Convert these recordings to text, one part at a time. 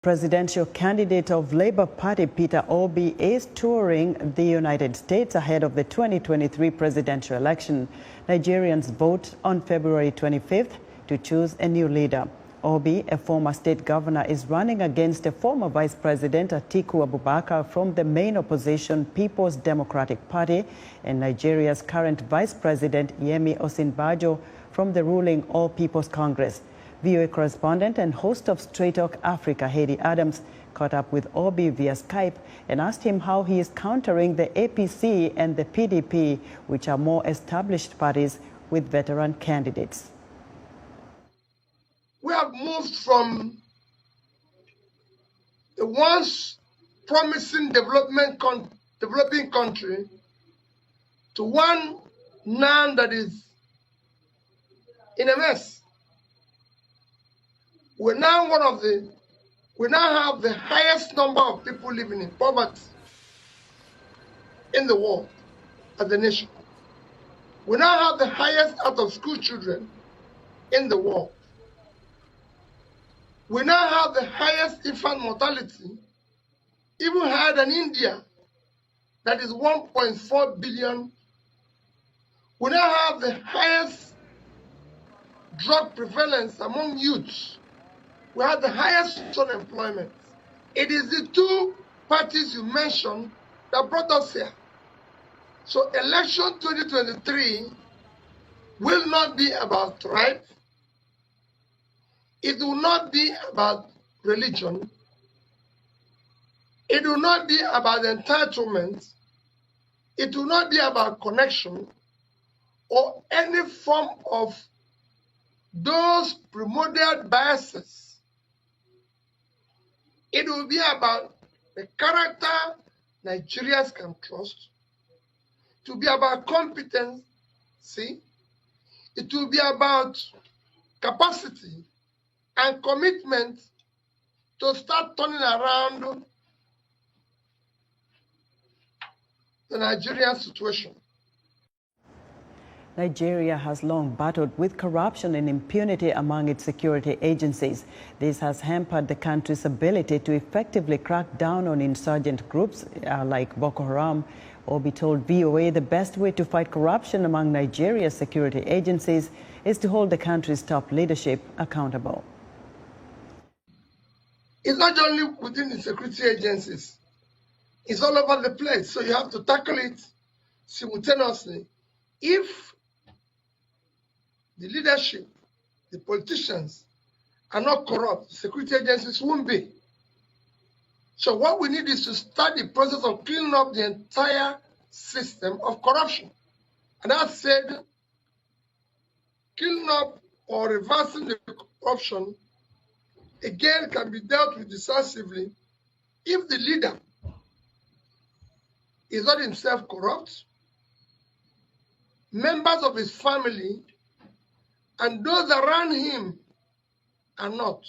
Presidential candidate of Labour Party Peter Obi is touring the United States ahead of the 2023 presidential election. Nigerians vote on February 25th to choose a new leader. Obi, a former state governor, is running against a former Vice President Atiku Abubakar from the main opposition People's Democratic Party and Nigeria's current Vice President Yemi Osinbajo from the ruling All People's Congress. VOA correspondent and host of Straight Talk Africa, Hedy Adams, caught up with Obi via Skype and asked him how he is countering the APC and the PDP, which are more established parties with veteran candidates. We have moved from a once promising developing country to one now that is in a mess. We now have the highest number of people living in poverty in the world as a nation. We now have the highest out of school children in the world. We now have the highest infant mortality, even higher than India, that is 1.4 billion. We now have the highest drug prevalence among youths. We have the highest unemployment. It is the two parties you mentioned that brought us here. So election 2023 will not be about tribe. It will not be about religion. It will not be about entitlement. It will not be about connection or any form of those primordial biases. It will be about the character Nigerians can trust. It will be about competency. It will be about capacity and commitment to start turning around the Nigerian situation. Nigeria has long battled with corruption and impunity among its security agencies. This has hampered the country's ability to effectively crack down on insurgent groups like Boko Haram. Obi told VOA the best way to fight corruption among Nigeria's security agencies is to hold the country's top leadership accountable. It's not only within the security agencies. It's all over the place. So you have to tackle it simultaneously. If the leadership, the politicians are not corrupt, the security agencies won't be. So what we need is to start the process of cleaning up the entire system of corruption. And that said, cleaning up or reversing the corruption, again, can be dealt with decisively if the leader is not himself corrupt, members of his family and those around him are not.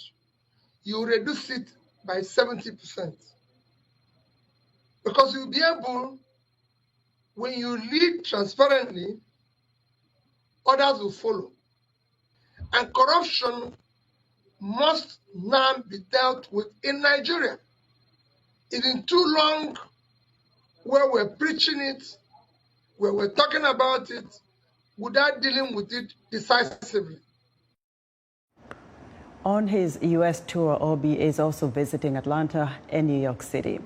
You reduce it by 70%. Because you'll be able, when you lead transparently, others will follow. And corruption must now be dealt with in Nigeria. It's been too long where we're preaching it, where we're talking about it, without dealing with it decisively. On his U.S. tour, Obi is also visiting Atlanta and New York City.